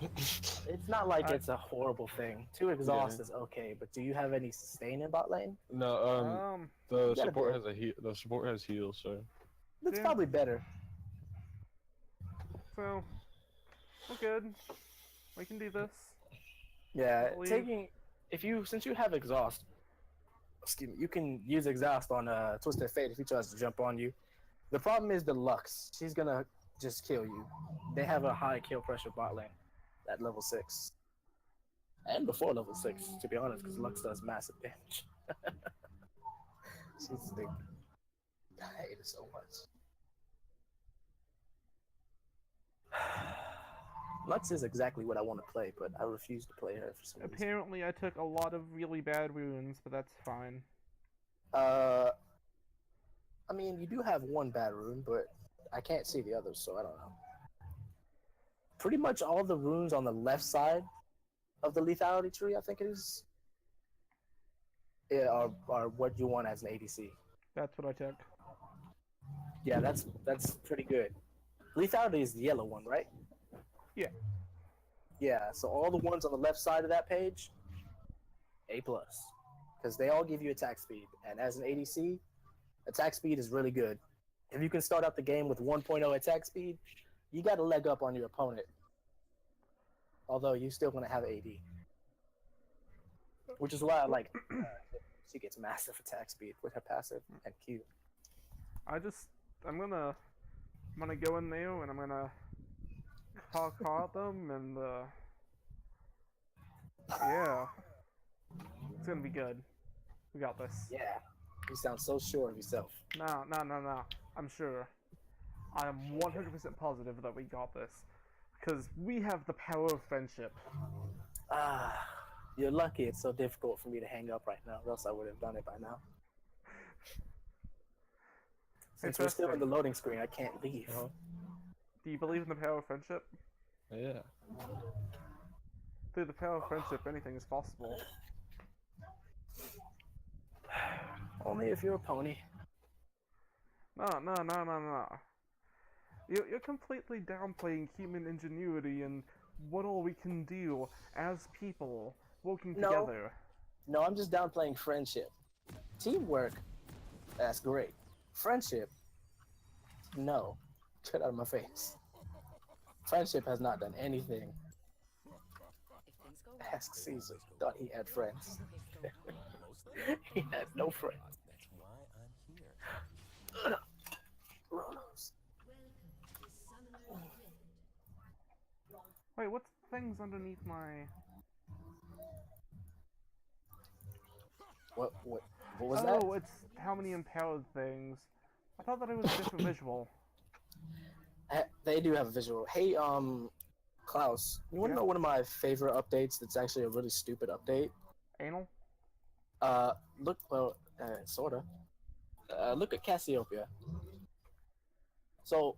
It's not like it's a horrible thing. 2 Yeah. exhaust is okay, but do you have any sustain in bot lane? No, You the got a support bit. has a heal. The support has heal, so That's Yeah. probably better. So we're good. We can do this. I Yeah, believe. since you have exhaust, excuse me, you can use exhaust on Twisted Fate if he tries to jump on you. The problem is the Lux. She's gonna just kill you. They have a high kill pressure bot lane at level 6. And before level 6, to be honest, because Lux does massive damage. She's stupid. I hate it so much. Lux is exactly what I want to play, but I refuse to play her for some reason. Apparently, I took a lot of really bad runes, but that's fine. Uh, I mean, you do have one bad rune, but I can't see the others, so I don't know. Pretty much all the runes on the left side of the lethality tree, I think it is, are what you want as an ADC. That's what I took. Yeah, that's pretty good. Lethality is the yellow one, right? Yeah. Yeah, so all the ones on the left side of that page, A+. Because they all give you attack speed, and as an ADC, attack speed is really good. If you can start out the game with 1.0 attack speed, you got a leg up on your opponent. Although you're still going to have AD. Which is why I like she gets massive attack speed with her passive and Q. I'm gonna go in there and I'm gonna call them and yeah, it's gonna be good. We got this. Yeah, you sound so sure of yourself. No. I'm sure. I am 100% positive that we got this because we have the power of friendship. You're lucky it's so difficult for me to hang up right now, or else I would have done it by now. Since we're still in the loading screen, I can't leave. Do you believe in the power of friendship? yeah. Through the power of friendship, anything is possible. Only if you're a pony. No. You're completely downplaying human ingenuity and what all we can do as people working together. No, I'm just downplaying friendship. Teamwork, that's great. Friendship, no. Get out of my face. Friendship has not done anything. Ask Caesar. Thought he had friends. He had no friends. That's why I'm here. Ronos. Wait, what's things underneath my... What was that? Oh, it's how many empowered things. I thought that it was a different visual. They do have a visual. Hey, Klaus, you want to know one of my favorite updates that's actually a really stupid update? Anal? Sorta. Look at Cassiopeia. So,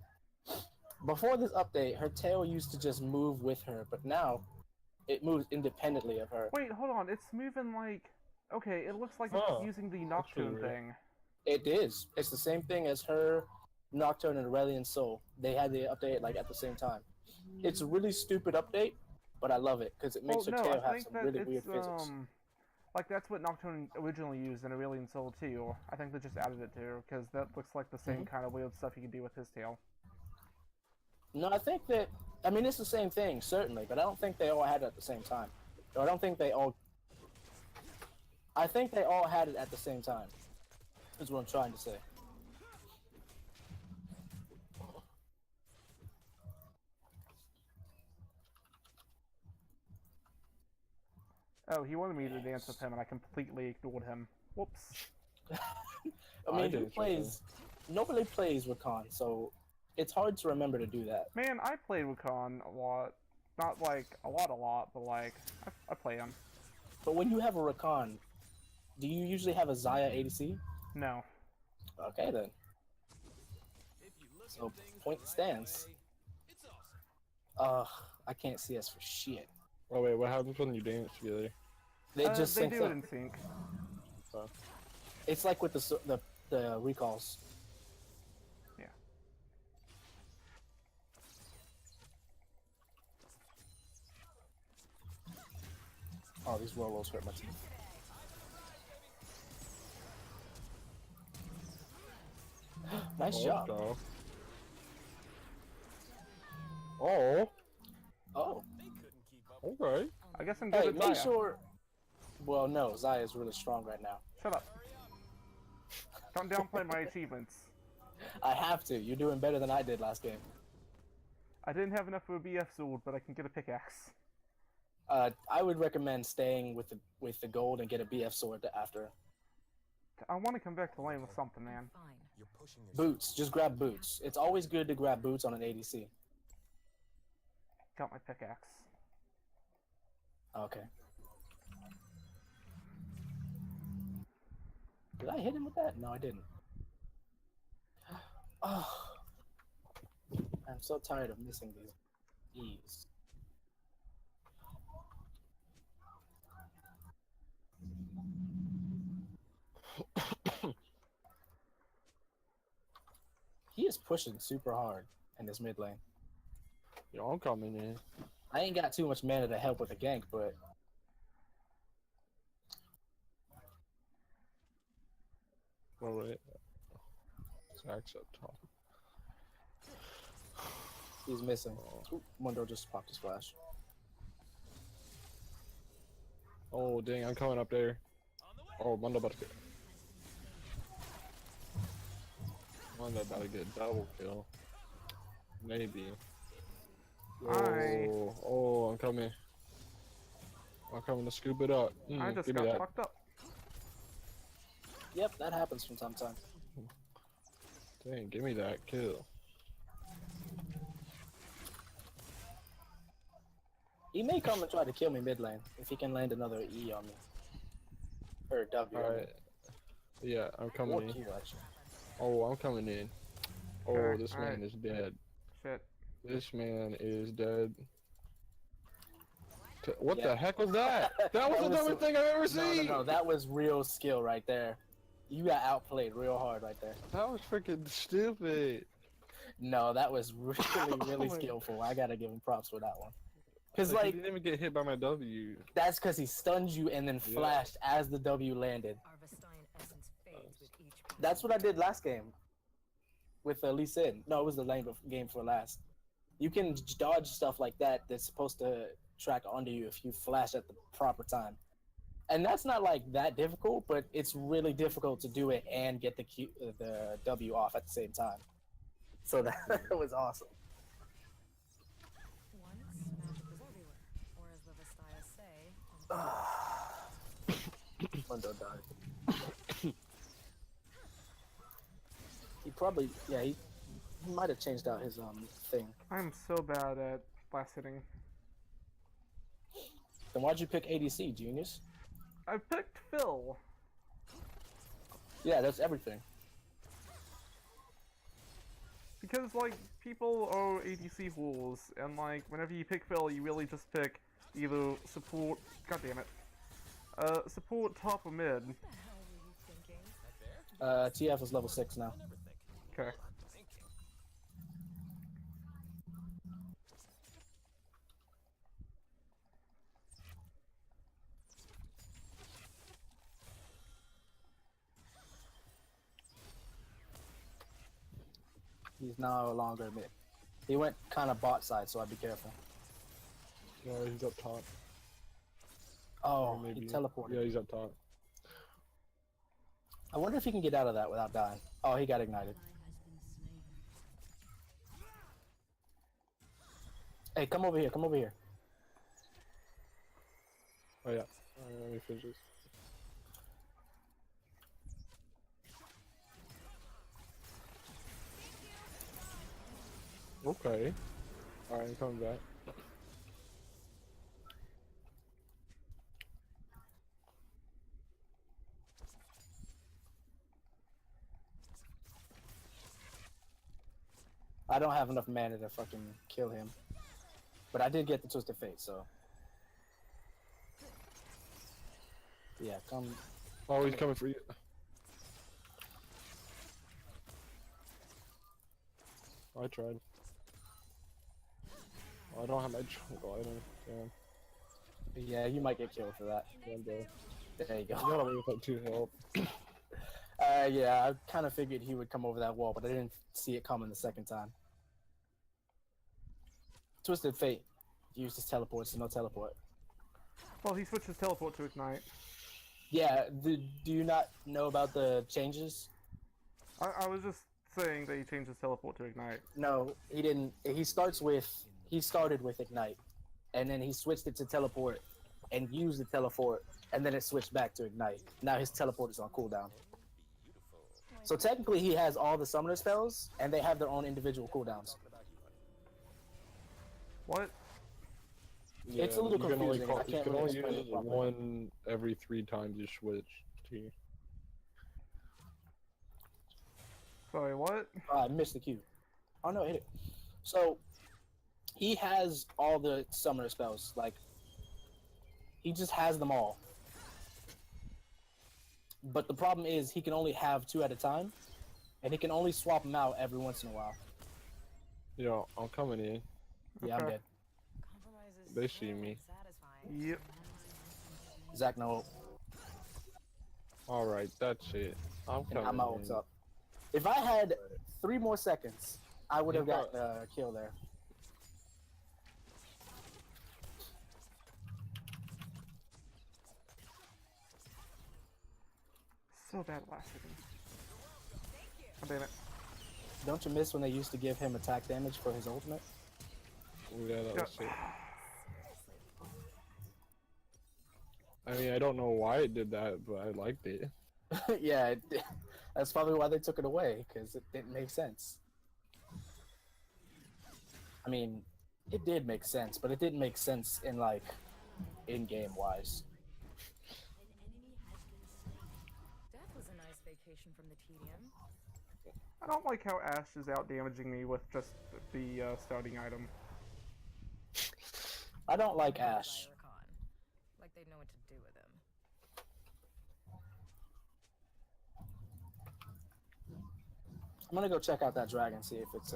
before this update, her tail used to just move with her, but now it moves independently of her. Wait, hold on. It's moving like... Okay, it looks like it's using the Nocturne thing. It is. It's the same thing as her, Nocturne, and Aurelian Soul. They had the update like at the same time. It's a really stupid update, but I love it because it makes her tail have some really weird physics. Like, that's what Nocturne originally used in Aurelian Soul too. I think they just added it to her, because that looks like the same kind of weird stuff you can do with his tail. No, I think that... I mean, it's the same thing, certainly, but I don't think they all had it at the same time. Or I don't think they all... I think they all had it at the same time, is what I'm trying to say. Oh, he wanted me to dance with him, and I completely ignored him. Whoops. I mean, nobody plays Rakan, so it's hard to remember to do that. Man, I played Rakan a lot. Not like a lot, but like, I play him. But when you have a Rakan, do you usually have a Xayah ADC? No. Okay then. So, point stands. I can't see us for shit. Oh wait, what happens when you dance together? They just they sync do up. it in sync. So. It's like with the recalls. Yeah. Oh, these Rolos hurt my teeth. Nice job. Go. Oh, Oh, okay. I guess I'm good hey, at make Zaya. sure. Well, no, Zaya is really strong right now. Shut up. Don't downplay my achievements. I have to. You're doing better than I did last game. I didn't have enough for a BF sword, but I can get a pickaxe. I would recommend staying with the gold and get a BF sword after. I want to come back to lane with something, man. Boots. Just grab boots. It's always good to grab boots on an ADC. Got my pickaxe. Okay. Did I hit him with that? No, I didn't. Oh, I'm so tired of missing these E's. He is pushing super hard in this mid lane. Yo, I'm coming in. I ain't got too much mana to help with the gank, but Oh, wait. Zach's up top. he's missing. Ooh, Mundo just popped his flash. Oh, dang, I'm coming up there. Oh, Mundo about to get. Mundo about to get double kill. Maybe. Hi. Oh, I'm coming. I'm coming to scoop it up. I just give me got that. fucked up. Yep, that happens from time to time. Dang, give me that kill. He may come and try to kill me mid lane if he can land another E on me. Or W. Alright. Yeah, I'm coming Or in. Q, actually. Oh, I'm coming in. Oh, Okay, this man alright. is dead. Shit. This man is dead. What Yeah. the heck was that? That was That the was dumbest so- thing I've ever No, seen! no, that was real skill right there. You got outplayed real hard right there. That was freaking stupid. No, that was really Oh my- skillful. I gotta give him props for that one. Cause He like didn't even get hit by my W. that's cause he stunned you and then Yeah. flashed as the W landed. Arvestein essence fades with each That's what I did last game with Lee Sin. No, it was the game for last. You can dodge stuff like that that's supposed to track onto you if you flash at the proper time. And that's not like that difficult, but it's really difficult to do it and get the W off at the same time. So that was awesome. once magic was everywhere. Or as the Vistaya say, Mundo died. He probably, yeah, he might have changed out his thing. I'm so bad at blast hitting. Then why'd you pick ADC, genius? I picked Phil. Yeah, that's everything. Because, like, people are ADC fools, and, like, whenever you pick Phil, you really just pick either support, god damn it, support, top, or mid. what the hell were you thinking? TF is level 6 now. Okay. He's no longer mid. He went kind of bot side, so I'd be careful. No, he's up top. Oh, Maybe. he teleported. Yeah, he's up top. I wonder if he can get out of that without dying. Oh, he got ignited. Hey, come over here, come over here. Oh, yeah. Let me finish this. Okay. Alright, I'm coming back. I don't have enough mana to fucking kill him. But I did get the Twisted Fate, so. Yeah, come. Oh, he's coming for you. I tried. Oh, I don't have my jungle item. Damn. Yeah, you might get killed for that. One day. There you You go. gotta leave without 2 health. Yeah, I kind of figured he would come over that wall, but I didn't see it coming the second time. Twisted Fate used his teleports to no teleport. Well, he switched his teleport to ignite. Yeah, do you not know about the changes? I was just saying that he changed his teleport to ignite. No, he didn't. He started with Ignite, and then he switched it to teleport, and used the teleport, and then it switched back to Ignite. Now his teleport is on cooldown. So technically, he has all the summoner spells, and they have their own individual cooldowns. What? It's a little you can only confusing. I you can't can really only explain use it properly. one every 3 times you switch to. Sorry, what? Oh, I missed the cue. Oh no, hit it. So he has all the summoner spells. Like he just has them all. But the problem is he can only have 2 at a time, and he can only swap them out every once in a while. Yo, I'm coming in. Yeah, I'm Okay. dead. Compromise is They see slow me. and satisfying. Yep. Zach, no, Alright, that's it. I'm and coming I'm out. in. Up. If I had 3 more seconds, I would have You got got- a kill there. So bad last second. Oh, damn it. Don't you miss when they used to give him attack damage for his ultimate? Yeah, that Yeah. was it. I mean, I don't know why it did that, but I liked it. Yeah, that's probably why they took it away, because it didn't make sense. I mean, it did make sense, but it didn't make sense in, like, in-game wise. Death was a nice vacation from the tedium. I don't like how Ash is out damaging me with just the starting item. I don't like Ash. Zyricon. Like they know what to do with him. I'm gonna go check out that dragon, see if it's,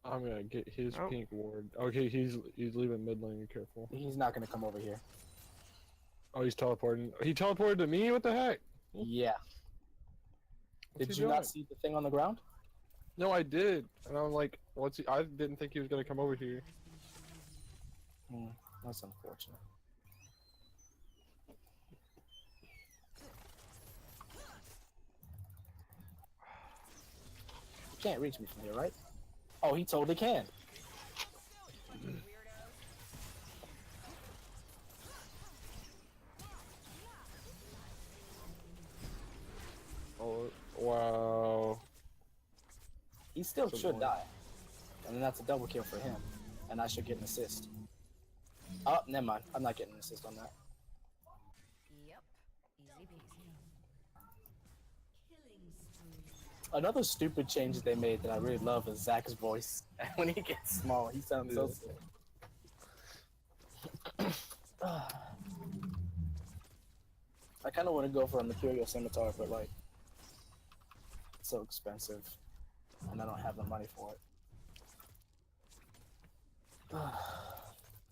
I'm gonna get his Oh. pink ward. Okay, he's leaving mid lane. Be careful. he's not gonna come over here. Oh, he's teleporting. He teleported to me. What the heck? Yeah. What's Did he you doing? not see the thing on the ground? No, I did, and I'm like, what's he? I didn't think he was gonna come over here. That's unfortunate. You can't reach me from here, right? Oh, he totally can. Oh, wow. He still Good should lord. die. And then that's a double kill for him. And I should get an assist. Oh, never mind. I'm not getting an assist on that. Yep. Easy peasy. Another stupid change that they made that I really love is Zach's voice. When he gets small, he sounds so sick. I kind of want to go for a Mercurial Scimitar, but like, it's so expensive, and I don't have the money for it.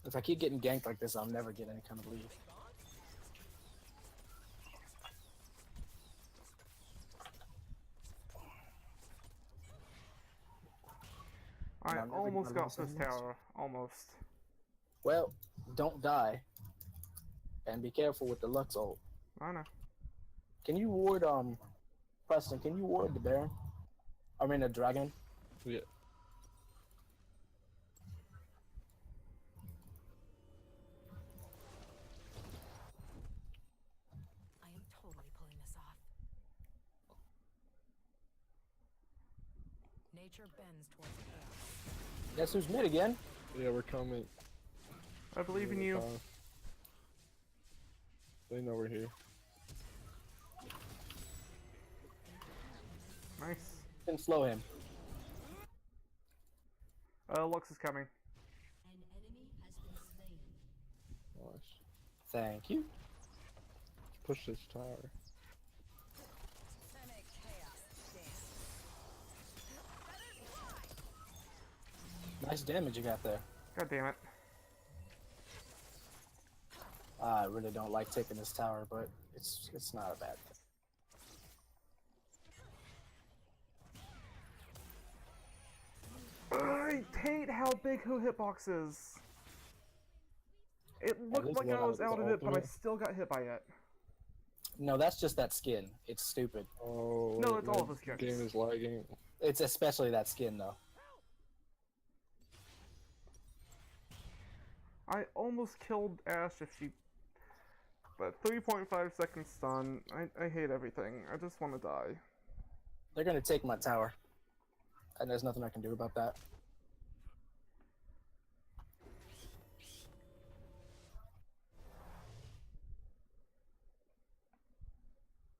If I keep getting ganked like this, I'll never get any kind of lead. I I'm never almost gonna got lose this anyways. tower. Almost. Well, don't die, and be careful with the Lux ult. I know. Can you ward Preston? Can you ward the Baron? I mean the dragon. Yeah. I am totally pulling this off. Nature bends towards chaos. Guess who's mid again? Yeah, we're coming. I believe in you. They know we're here. Nice. Can slow him. Lux is coming. Nice. Thank you. Push this tower. Nice damage you got there. God damn it. I really don't like taking this tower, but it's not a bad thing. I hate how big her hitbox is. It looked least like one I out was of out the of it, but I ultimate. still got hit by it. No, that's just that skin. It's stupid. Oh, No, wait, it's all my of us, guys. game is lagging. It's especially that skin, though. I almost killed Ash if she... But 3.5 seconds stun. I hate everything. I just want to die. They're gonna take my tower, and there's nothing I can do about that.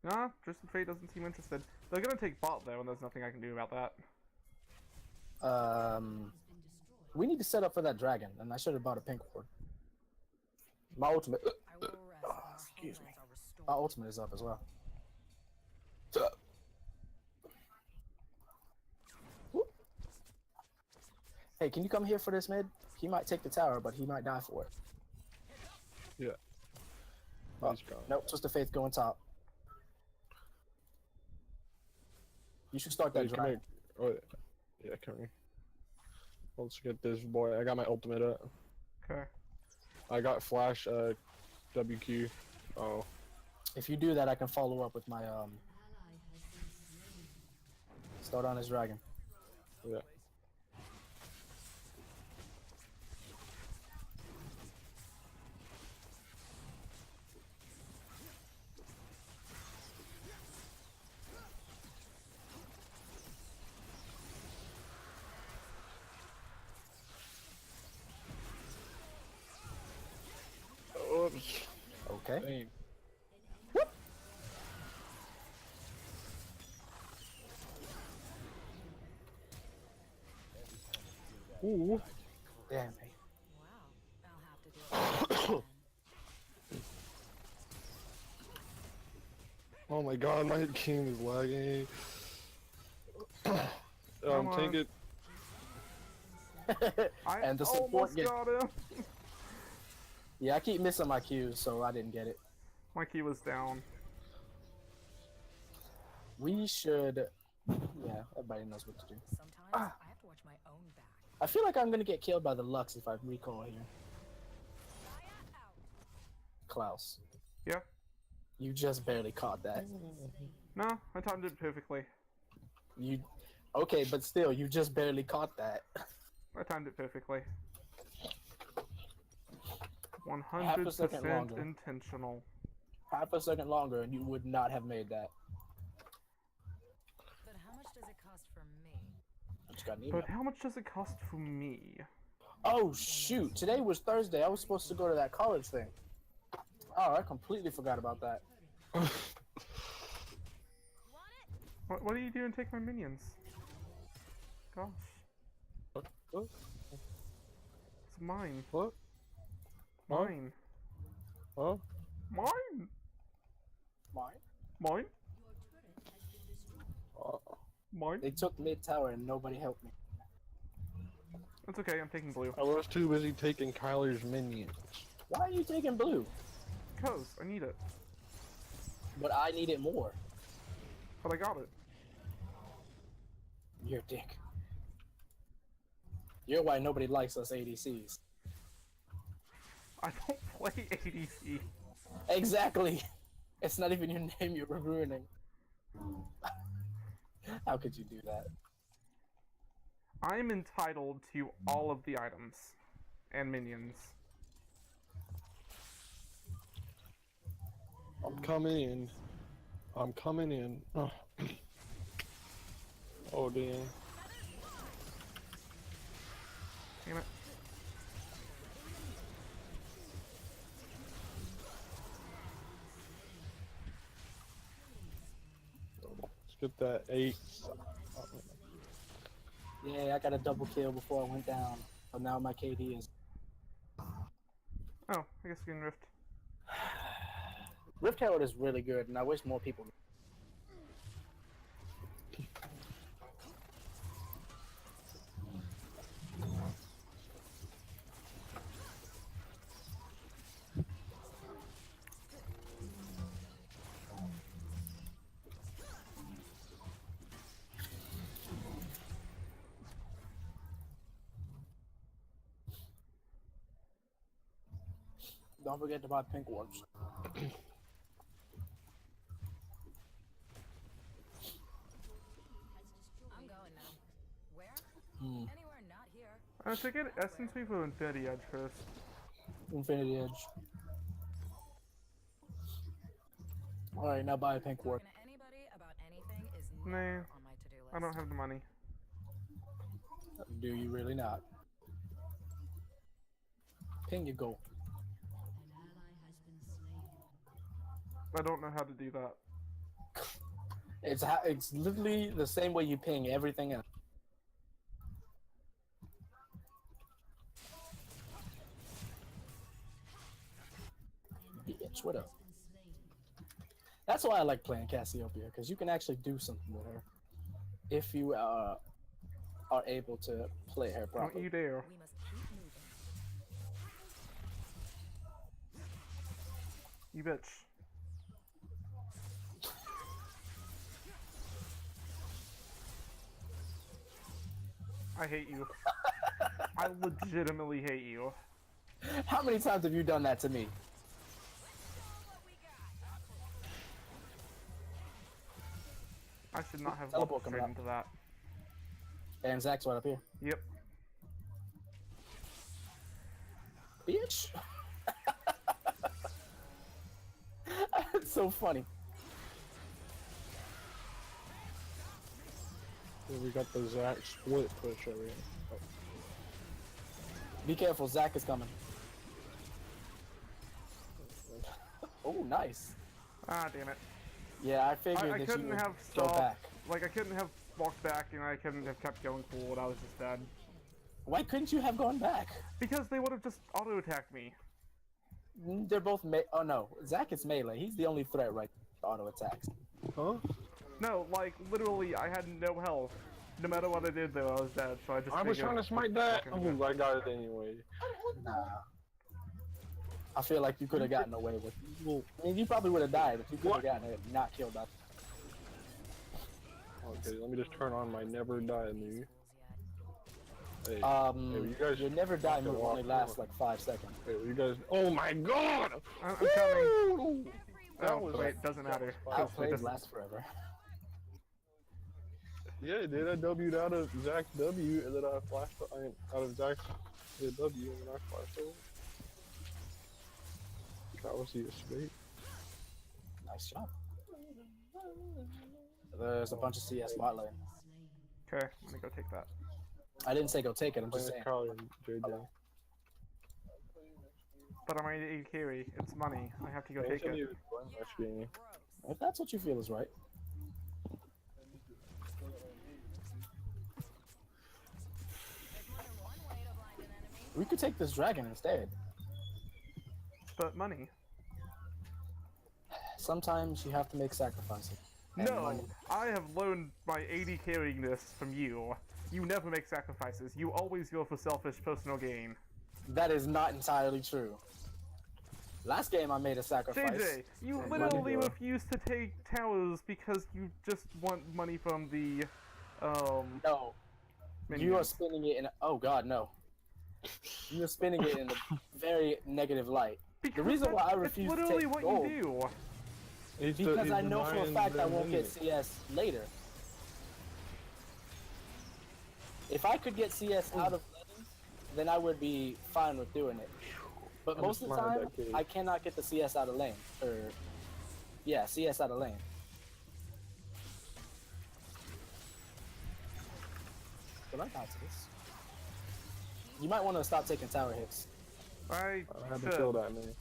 Nah, Tristan Fate doesn't seem interested. They're gonna take bot though, and there's nothing I can do about that. We need to set up for that dragon, and I should have bought a pink ward. My ultimate, I will rest when our excuse me. homelands are restored. my ultimate is up as well. Whoop. Hey, can you come here for this mid? He might take the tower, but he might die for it. Yeah. Oh, He's gone. nope, Twist of Faith going top. You should start that Hey, come dragon. here. Oh, yeah, come here. Let's get this boy. I got my ultimate up. Okay. I got flash WQ. Oh. If you do that, I can follow up with my start on his dragon. Yeah. Oops. Okay. Dang. Ooh. Damn. Wow. I'll have to do it again. Oh my god, my game is lagging. Come on. Take it. I And the support almost get- got him! Yeah, I keep missing my cues, so I didn't get it. My key was down. We should. Yeah, everybody knows what to do. Sometimes I have to watch my own back. I feel like I'm gonna get killed by the Lux if I recall here. Klaus, Yeah. you just barely caught that. No, I timed it perfectly. You, okay, but still, you just barely caught that. I timed it perfectly. Half a second 100% longer. intentional. Half a second longer, and you would not have made that. But how much does it cost for me? I just got an email. But how much does it cost for me? Oh shoot! Today was Thursday. I was supposed to go to that college thing. Oh, I completely forgot about that. What are you doing? Take my minions. Gosh. What? It's mine. What? Huh? Mine. Huh? Mine! Mine. Mine? Oh. Mine? They took mid tower and nobody helped me. It's okay, I'm taking blue. I was too busy taking Kyler's minions. Why are you taking blue? Because I need it. But I need it more. But I got it. You're a dick. You're why nobody likes us ADCs. I don't play ADC. Exactly. It's not even your name you're ruining. How could you do that? I'm entitled to all of the items. And minions. I'm coming in. I'm coming in. Oh, oh damn. Damn it. Let's get that 8. Yeah, I got a double kill before I went down. But now my KD is... Oh, I guess we can rift. Rift Herald is really good, and I wish more people... Don't forget to buy pink orbs. I'm going now. Where? Hmm. Anywhere not here. I should get Essence Weave or Infinity Edge first. Infinity Edge. Alright, now buy a pink orb. Talking to anybody about anything is Nah, never on my to-do list. I don't have the money. Do you really not? Ping your goal. I don't know how to do that. It's literally the same way you ping everything else. Bitch, what up? That's why I like playing Cassiopeia, because you can actually do something with her if you are able to play her Don't properly. you dare. We must keep moving. You bitch. I hate you. I legitimately hate you. How many times have you done that to me? I should not have Teleport walked coming straight up. into that. And Zach's right up here. Yep. Bitch. It's so funny. Yeah, we got the Zac split push over here. Oh, Be careful, Zach is coming. Oh, nice. Ah, damn it. Yeah, I figured I that couldn't you would have go stopped. back. Like, I couldn't have walked back and I couldn't have kept going forward. I was just dead. Why couldn't you have gone back? Because they would have just auto-attacked me. They're both oh no, Zach is melee. He's the only threat right to auto attacks. huh? No, like, literally, I had no health. No matter what I did, though, I was dead, so I just I was figured- trying to smite that. fucking- Oh, I got it anyway. Nah. I feel like you could have gotten away with it. Well, I mean, you probably would have died if you could have gotten it, not killed by. Okay, let me just turn on my never die move. Hey, Um, you guys your never die fucking move walk only lasts over. like 5 seconds. hey, you guys. Oh my god! I'm coming. Woo! That Oh, was wait, doesn't matter. Outplayed Just- lasts forever. Yeah, it did. I W'd out of Zach's W, and then I flashed out of Zach's W, and then I flashed over. That was the escape. Nice job. There's a bunch of CS bot lane. Okay, I'm gonna go take that. I didn't say go take it, I'm just Playing saying. Carly and JJ. But I'm ready to carry. It's money. I have to go Hey, take somebody it. was playing that game. If that's what you feel is right. We could take this dragon instead. But money. Sometimes you have to make sacrifices. And No, money. I have loaned my 80 carrying this from you. You never make sacrifices. You always go for selfish personal gain. That is not entirely true. Last game I made a sacrifice. JJ, you and literally money. refuse to take towers because you just want money from the, No, you are minions. spinning it in. Oh God, no. You are spinning it in a very negative light. Because reason why I that's refuse to literally take what gold- you do. Because I know for a fact I won't get CS later. If I could get CS out of lanes, then I would be fine with doing it. But I'm most of the smart at time, that case. I cannot get the CS out of lane. Or, yeah, CS out of lane. But I got this. You might want to stop taking tower hits. I I had to should. kill that man.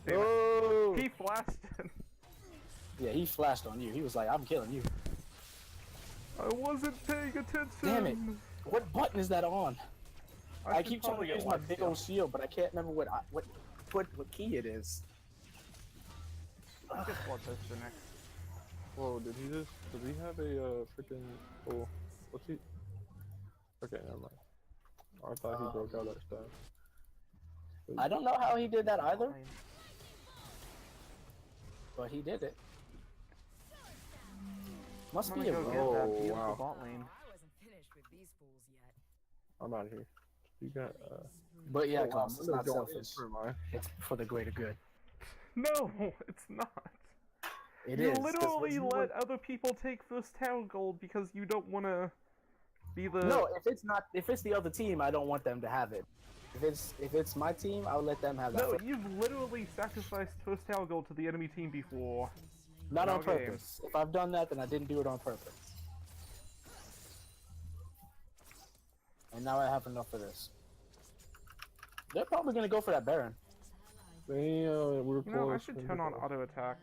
Damn it. Oh! He flashed. Yeah, he flashed on you. He was like, I'm killing you. I wasn't paying attention. Damn it. What button is that on? I should keep trying to probably get use my life big steal. old shield, but I can't remember what key it is. I'll get blood tester next. Whoa, did he have a freaking, oh, what's he? Okay, never mind. I thought he broke out that stuff. I don't know how he did that either, Fine. but he did it. Must I'm be gonna a go roll. get that Oh, beautiful wow. bot lane. I wasn't finished with these fools yet. I'm out of here. You got. But yeah, oh, wow, Klaus, it's Mundo not going in selfish. for my- It's for the greater good. No, it's not. It You is, 'cause literally when you let other people take first tower gold because you don't want to be the. No, if it's the other team, I don't want them to have it. If it's my team, I'll let them have that. No, first. you've literally sacrificed first tower gold to the enemy team before. Not on Okay. purpose. If I've done that, then I didn't do it on purpose. And now I have enough of this. They're probably gonna go for that Baron. They we're You know, I close. should turn on auto attack.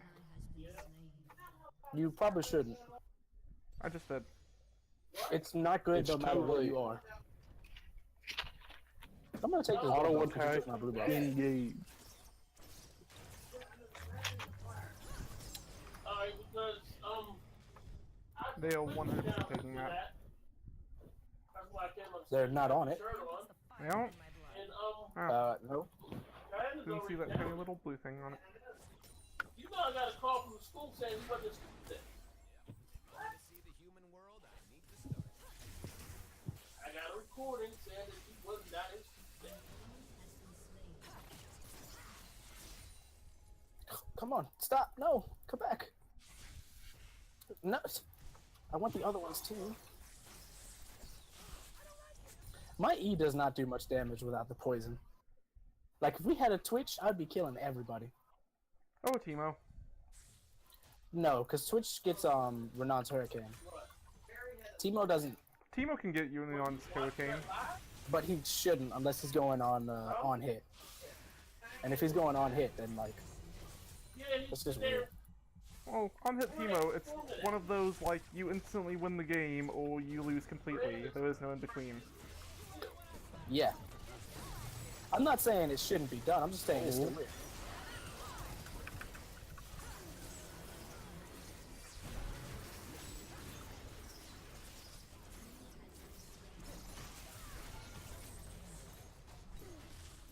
You probably shouldn't. I just did. It's not good It's no matter too where late. you are. I'm gonna take this Auto blue buff 'cause you attack. took my blue buff. Engage. They are 100% taking that. They're not on it. They don't? No. Didn't see that tiny little blue thing on it. You know I got a call from the school saying he wasn't stupid. I got a recording saying that he was not interested. Come on, stop! No, come back. No, I want the other ones too. My E does not do much damage without the poison. Like if we had a Twitch, I'd be killing everybody. Oh, Teemo. No, because Twitch gets Renan's Hurricane. Teemo doesn't, Teemo can get you on this hurricane. but he shouldn't unless he's going on hit. And if he's going on hit, then like it's just weird. Well, on hit Teemo, it's one of those like you instantly win the game or you lose completely. There is no in between. Yeah. I'm not saying it shouldn't be done. I'm just saying it's still weird.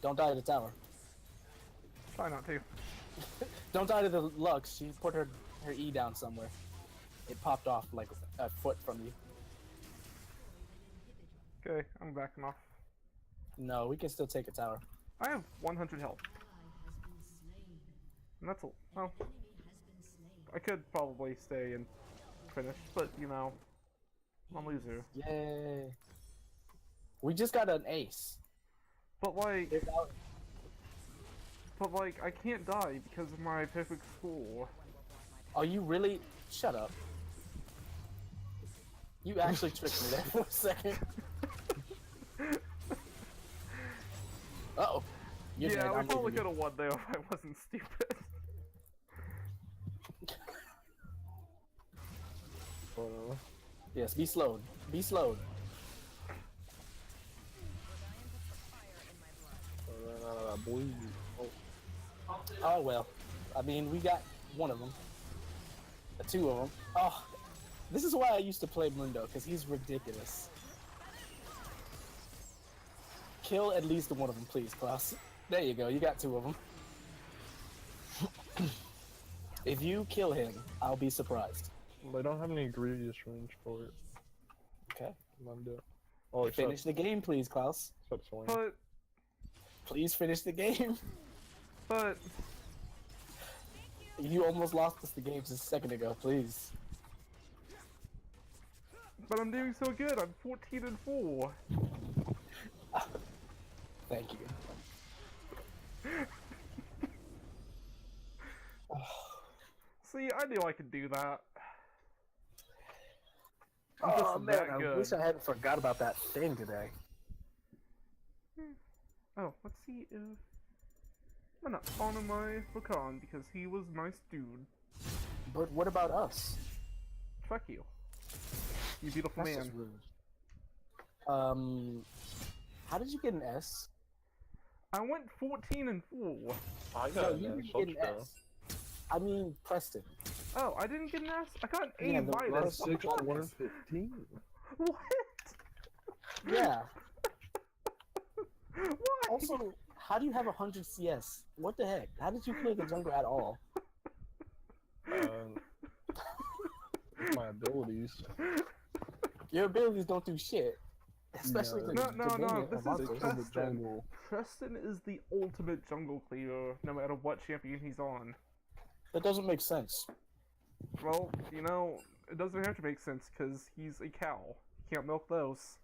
Don't die to the tower. Try not to. Don't die to the Lux. She put her E down somewhere. It popped off like a foot from you. Okay, I'm backing off. No, we can still take a tower. I have 100 health. And that's all. Well, I could probably stay and finish, but you know, I'm a loser. Yay. We just got an ace. But like, Without- I can't die because of my perfect score. Are you really? Shut up. You actually tricked me there for a second. Uh-oh. You're dead. Yeah, we I'm probably leaving you. could have won there if I wasn't stupid. Yes, be slowed. Be slowed. Ran out of that blue. Oh, Oh well. I mean, we got one of them. Two of them. Oh, this is why I used to play Mundo, because he's ridiculous. Kill at least one of them, please, Klaus. There you go. You got two of them. If you kill him, I'll be surprised. they don't have any Grievous range for it. Okay. Mundo. Oh, except, Finish the game, please, Klaus. except Swing. But, Please finish the game. but, You almost lost us the game just a second ago, please. but I'm doing so good. I'm 14 and 4. Thank you. See, I knew I could do that. I'm Oh just man, that I good. wish I hadn't forgot about that thing today. Oh, let's see if I'm not honor my Rakan because he was a nice dude. But what about us? Fuck you. You beautiful That's man. just rude. How did you get an S? I went 14 and 4. I No, got you an didn't get an Sochco. S. I mean, Preston. Oh, I didn't get an S? I got an A Yeah, the minus. last Plus 6 to What? 115. What? Yeah. Why? Also, how do you have 100 CS? What the heck? How did you play the jungle at all? My abilities. Your abilities don't do shit. especially No. the No, no, no, Dominion this or is They Mongols. kill the Preston. jungle. Preston is the ultimate jungle cleaver, no matter what champion he's on. That doesn't make sense. Well, you know, it doesn't have to make sense, because he's a cow. You can't milk those.